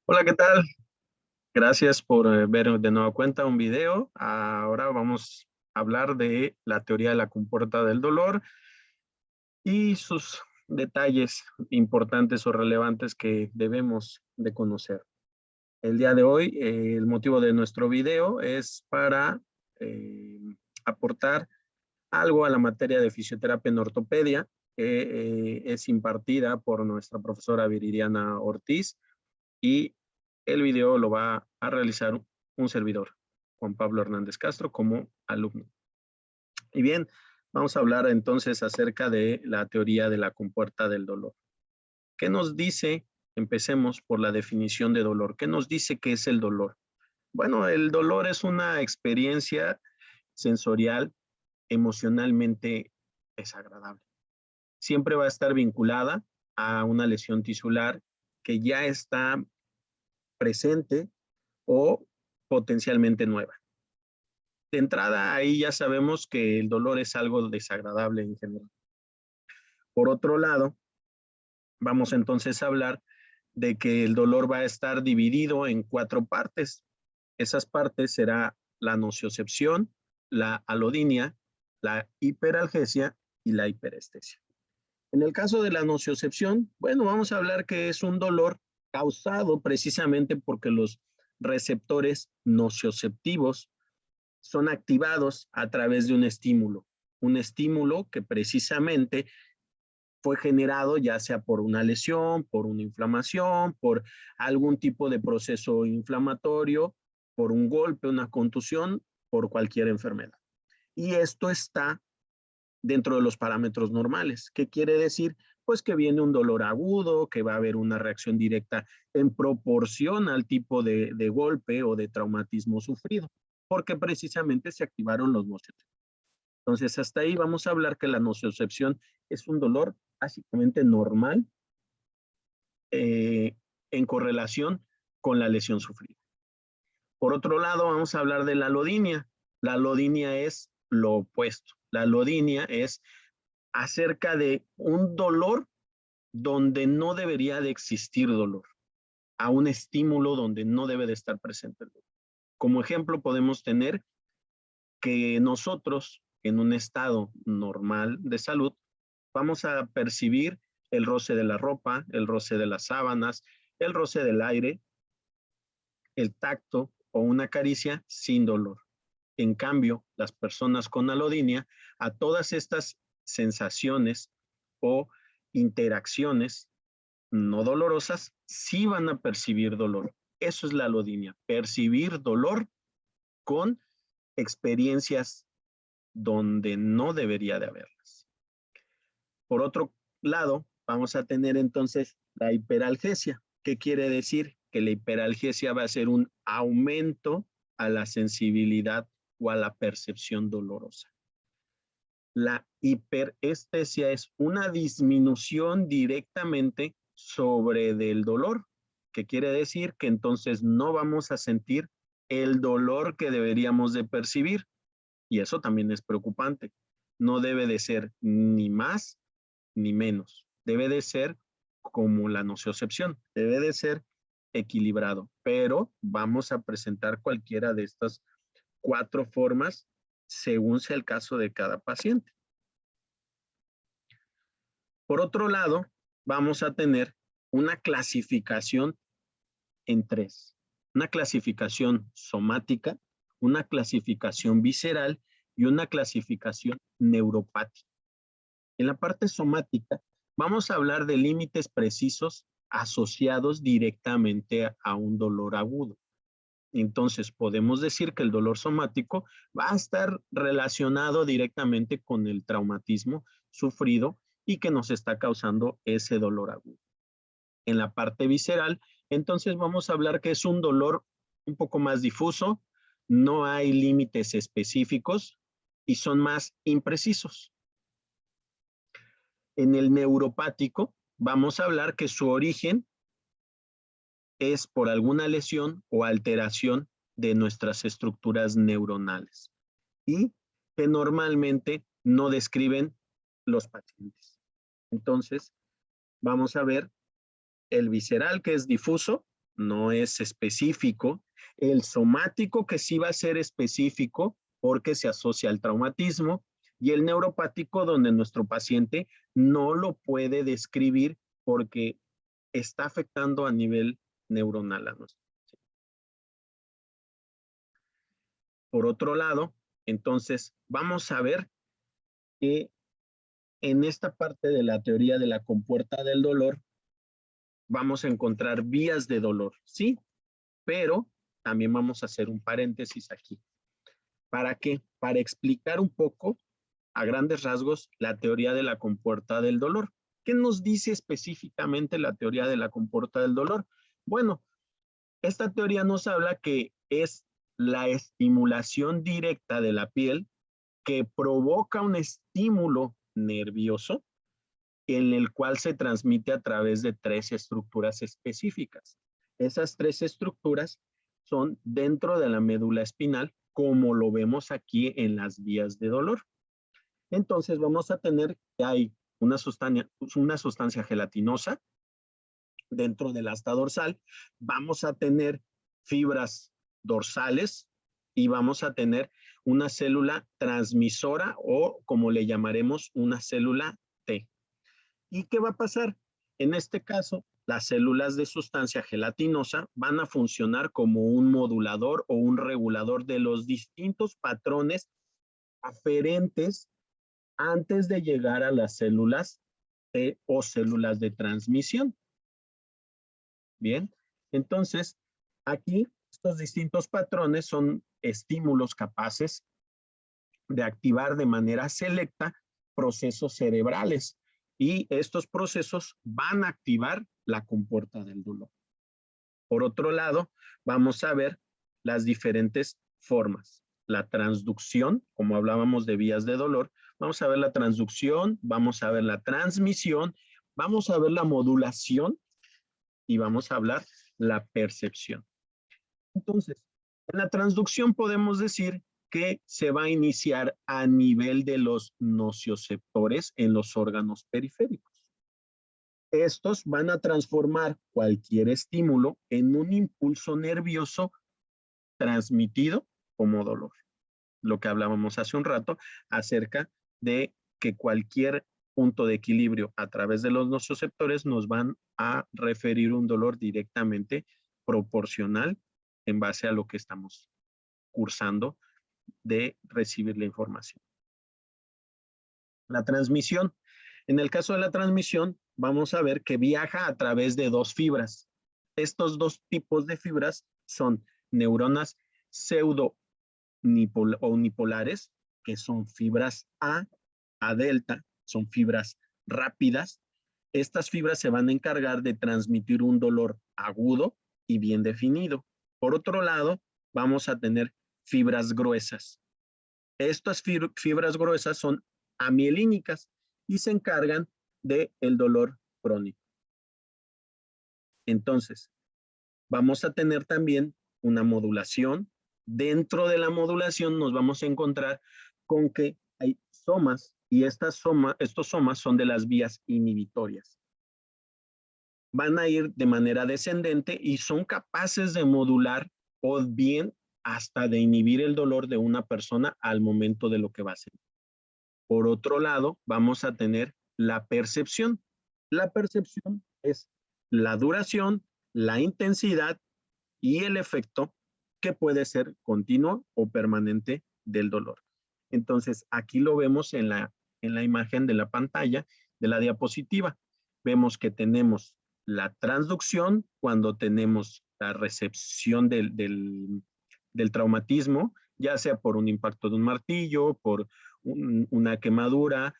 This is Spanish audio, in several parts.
Hola, ¿qué tal? Gracias por ver de nueva cuenta un video. Ahora vamos a hablar de la teoría de la compuerta del dolor y sus detalles importantes o relevantes que debemos de conocer. El día de hoy, el motivo de nuestro video es para eh, aportar algo a la materia de fisioterapia en ortopedia, que es impartida por nuestra profesora Viridiana Ortiz, y el video lo va a realizar un servidor, Juan Pablo Hernández Castro, como alumno. Y bien, vamos a hablar entonces acerca de la teoría de la compuerta del dolor. ¿Qué nos dice? Empecemos por la definición de dolor. ¿Qué nos dice que es el dolor? Bueno, el dolor es una experiencia sensorial emocionalmente desagradable. Siempre va a estar vinculada a una lesión tisular que ya está presente o potencialmente nueva. De entrada, ahí ya sabemos que el dolor es algo desagradable en general. Por otro lado, vamos entonces a hablar de que el dolor va a estar dividido en 4 partes. Esas partes será la nociocepción, la alodinia, la hiperalgesia y la hiperestesia. En el caso de la nociocepción, bueno, vamos a hablar que es un dolor causado precisamente porque los receptores nocioceptivos son activados a través de un estímulo que precisamente fue generado ya sea por una lesión, por una inflamación, por algún tipo de proceso inflamatorio, por un golpe, una contusión, por cualquier enfermedad. Y esto está dentro de los parámetros normales. ¿Qué quiere decir? Pues que viene un dolor agudo, que va a haber una reacción directa en proporción al tipo de golpe o de traumatismo sufrido, porque precisamente se activaron los nocioceptores. Entonces, hasta ahí vamos a hablar que la nociocepción es un dolor básicamente normal eh, en correlación con la lesión sufrida. Por otro lado, vamos a hablar de la alodinia. La alodinia es lo opuesto. La alodinia es acerca de un dolor donde no debería de existir dolor, a un estímulo donde no debe de estar presente el dolor. Como ejemplo podemos tener que nosotros en un estado normal de salud vamos a percibir el roce de la ropa, el roce de las sábanas, el roce del aire, el tacto o una caricia sin dolor. En cambio, las personas con alodinia, a todas estas sensaciones o interacciones no dolorosas, sí van a percibir dolor. Eso es la alodinia, percibir dolor con experiencias donde no debería de haberlas. Por otro lado, vamos a tener entonces la hiperalgesia. ¿Qué quiere decir? Que la hiperalgesia va a ser un aumento a la sensibilidad o a la percepción dolorosa. La hiperestesia es una disminución directamente sobre del dolor, que quiere decir que entonces no vamos a sentir el dolor que deberíamos de percibir. Y eso también es preocupante. No debe de ser ni más ni menos. Debe de ser como la nociocepción, debe de ser equilibrado, pero vamos a presentar cualquiera de estas 4 formas según sea el caso de cada paciente. Por otro lado, vamos a tener una clasificación en 3. Una clasificación somática, una clasificación visceral y una clasificación neuropática. En la parte somática, vamos a hablar de límites precisos asociados directamente a un dolor agudo. Entonces, podemos decir que el dolor somático va a estar relacionado directamente con el traumatismo sufrido y que nos está causando ese dolor agudo. En la parte visceral, entonces vamos a hablar que es un dolor un poco más difuso, no hay límites específicos y son más imprecisos. En el neuropático, vamos a hablar que su origen es por alguna lesión o alteración de nuestras estructuras neuronales y que normalmente no describen los pacientes. Entonces, vamos a ver el visceral, que es difuso, no es específico. El somático, que sí va a ser específico porque se asocia al traumatismo, y el neuropático, donde nuestro paciente no lo puede describir porque está afectando a nivel neuronal a nosotros. Por otro lado, entonces vamos a ver que en esta parte de la teoría de la compuerta del dolor vamos a encontrar vías de dolor, sí, pero también vamos a hacer un paréntesis aquí. ¿Para qué? Para explicar un poco, a grandes rasgos, la teoría de la compuerta del dolor. ¿Qué nos dice específicamente la teoría de la compuerta del dolor? Bueno, esta teoría nos habla que es la estimulación directa de la piel que provoca un estímulo nervioso en el cual se transmite a través de 3 estructuras específicas. Esas 3 estructuras son dentro de la médula espinal, como lo vemos aquí en las vías de dolor. Entonces vamos a tener que hay una sustancia gelatinosa dentro del asta dorsal, vamos a tener fibras dorsales y vamos a tener una célula transmisora o como le llamaremos una célula T. ¿Y qué va a pasar? En este caso, las células de sustancia gelatinosa van a funcionar como un modulador o un regulador de los distintos patrones aferentes antes de llegar a las células T o células de transmisión. Bien, entonces aquí estos distintos patrones son estímulos capaces de activar de manera selecta procesos cerebrales y estos procesos van a activar la compuerta del dolor. Por otro lado, vamos a ver las diferentes formas. La transducción, como hablábamos de vías de dolor, vamos a ver la transducción, vamos a ver la transmisión, vamos a ver la modulación y vamos a hablar la percepción. Entonces, en la transducción podemos decir que se va a iniciar a nivel de los nocioceptores en los órganos periféricos. Estos van a transformar cualquier estímulo en un impulso nervioso transmitido como dolor. Lo que hablábamos hace un rato acerca de que cualquier punto de equilibrio a través de los nocioceptores nos van a referir un dolor directamente proporcional en base a lo que estamos cursando de recibir la información. La transmisión. En el caso de la transmisión, vamos a ver que viaja a través de 2 fibras. Estos 2 tipos de fibras son neuronas pseudo unipolares, que son fibras A delta, son fibras rápidas. Estas fibras se van a encargar de transmitir un dolor agudo y bien definido. Por otro lado, vamos a tener fibras gruesas. Estas fibras gruesas son amielínicas y se encargan del dolor crónico. Entonces, vamos a tener también una modulación. Dentro de la modulación nos vamos a encontrar con que hay somas y estos somas son de las vías inhibitorias. Van a ir de manera descendente y son capaces de modular o bien hasta de inhibir el dolor de una persona al momento de lo que va a hacer. Por otro lado, vamos a tener la percepción. La percepción es la duración, la intensidad y el efecto que puede ser continuo o permanente del dolor. Entonces, aquí lo vemos en la imagen de la pantalla de la diapositiva. Vemos que tenemos la transducción cuando tenemos la recepción del traumatismo, ya sea por un impacto de un martillo, por una quemadura,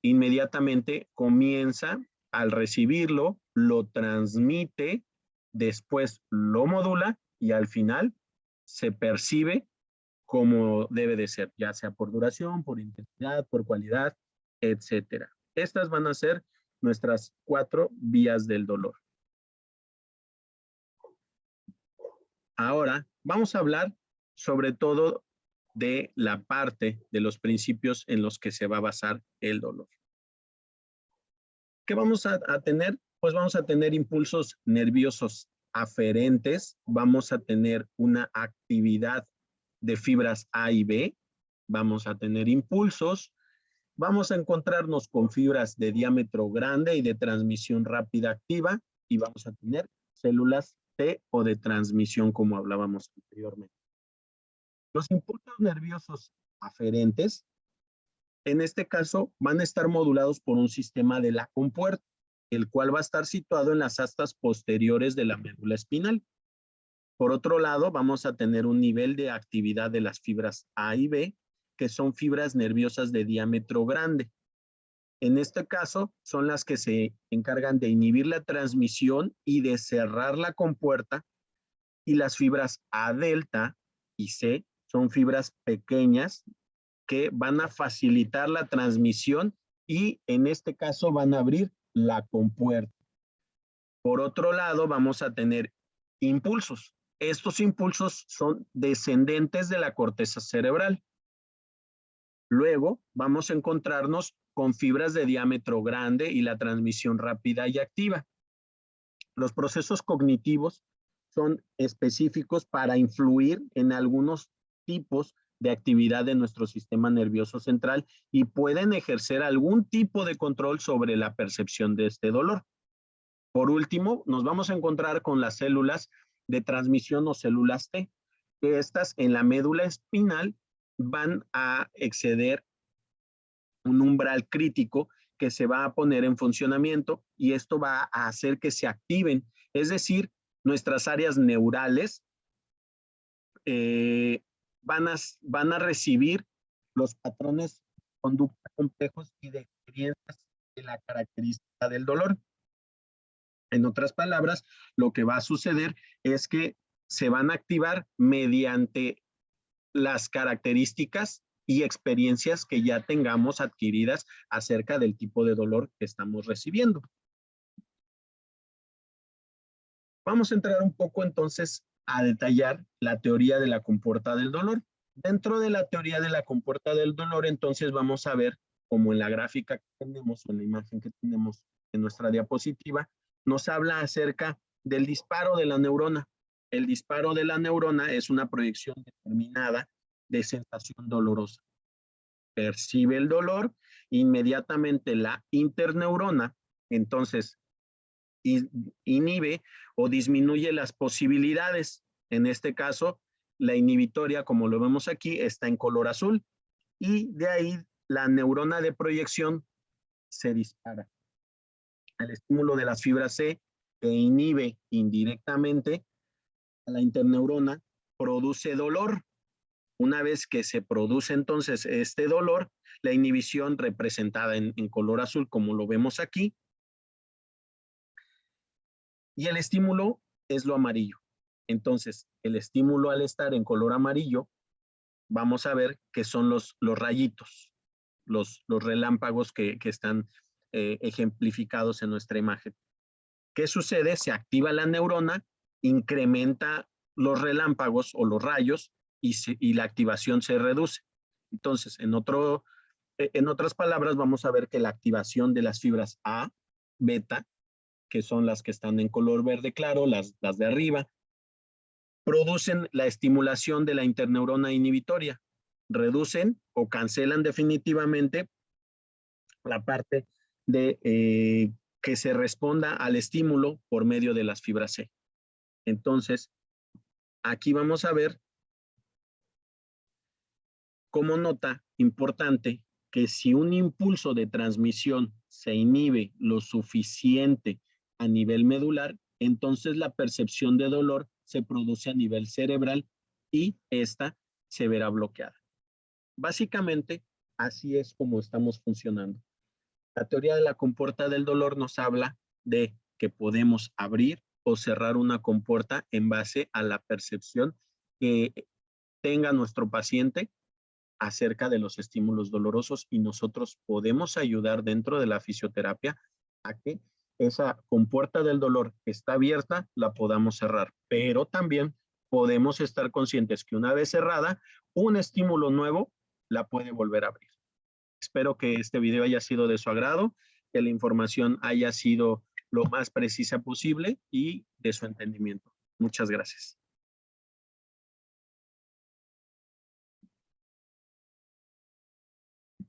inmediatamente comienza al recibirlo, lo transmite, después lo modula y al final se percibe como debe de ser, ya sea por duración, por intensidad, por cualidad, etcétera. Estas van a ser nuestras 4 vías del dolor. Ahora vamos a hablar sobre todo de la parte de los principios en los que se va a basar el dolor. ¿Qué vamos a tener? Pues vamos a tener impulsos nerviosos aferentes, vamos a tener una actividad de fibras A y B, vamos a tener impulsos, vamos a encontrarnos con fibras de diámetro grande y de transmisión rápida activa y vamos a tener células T o de transmisión como hablábamos anteriormente. Los impulsos nerviosos aferentes, en este caso, van a estar modulados por un sistema de la compuerta, el cual va a estar situado en las astas posteriores de la médula espinal. Por otro lado, vamos a tener un nivel de actividad de las fibras A y B, que son fibras nerviosas de diámetro grande. En este caso, son las que se encargan de inhibir la transmisión y de cerrar la compuerta, y las fibras A delta y C son fibras pequeñas que van a facilitar la transmisión y en este caso van a abrir la compuerta. Por otro lado, vamos a tener impulsos. Estos impulsos son descendentes de la corteza cerebral. Luego vamos a encontrarnos con fibras de diámetro grande y la transmisión rápida y activa. Los procesos cognitivos son específicos para influir en algunos tipos de actividad de nuestro sistema nervioso central y pueden ejercer algún tipo de control sobre la percepción de este dolor. Por último, nos vamos a encontrar con las células de transmisión o células T, que estas en la médula espinal van a exceder un umbral crítico que se va a poner en funcionamiento y esto va a hacer que se activen, es decir, nuestras áreas neurales van a recibir los patrones de conducta complejos y de experiencias de la característica del dolor. En otras palabras, lo que va a suceder es que se van a activar mediante las características y experiencias que ya tengamos adquiridas acerca del tipo de dolor que estamos recibiendo. Vamos a entrar un poco entonces a detallar la teoría de la compuerta del dolor. Dentro de la teoría de la compuerta del dolor, entonces vamos a ver, como en la gráfica que tenemos o en la imagen que tenemos en nuestra diapositiva, nos habla acerca del disparo de la neurona. El disparo de la neurona es una proyección determinada de sensación dolorosa. Percibe el dolor, inmediatamente la interneurona, entonces inhibe o disminuye las posibilidades. En este caso, la inhibitoria, como lo vemos aquí, está en color azul y de ahí la neurona de proyección se dispara. El estímulo de las fibras C que inhibe indirectamente a la interneurona produce dolor. Una vez que se produce entonces este dolor, la inhibición representada en color azul, como lo vemos aquí, y el estímulo es lo amarillo. Entonces, el estímulo al estar en color amarillo, vamos a ver que son los rayitos, los relámpagos que están ejemplificados en nuestra imagen. ¿Qué sucede? Se activa la neurona, incrementa los relámpagos o los rayos y la activación se reduce. Entonces, en otras palabras, vamos a ver que la activación de las fibras A, beta, que son las que están en color verde claro, las de arriba, producen la estimulación de la interneurona inhibitoria, reducen o cancelan definitivamente la parte de que se responda al estímulo por medio de las fibras C. Entonces, aquí vamos a ver como nota importante que si un impulso de transmisión se inhibe lo suficiente a nivel medular, entonces la percepción de dolor se produce a nivel cerebral y esta se verá bloqueada. Básicamente, así es como estamos funcionando. La teoría de la compuerta del dolor nos habla de que podemos abrir o cerrar una compuerta en base a la percepción que tenga nuestro paciente acerca de los estímulos dolorosos y nosotros podemos ayudar dentro de la fisioterapia a que esa compuerta del dolor que está abierta la podamos cerrar, pero también podemos estar conscientes que una vez cerrada, un estímulo nuevo la puede volver a abrir. Espero que este video haya sido de su agrado, que la información haya sido lo más precisa posible y de su entendimiento. Muchas gracias.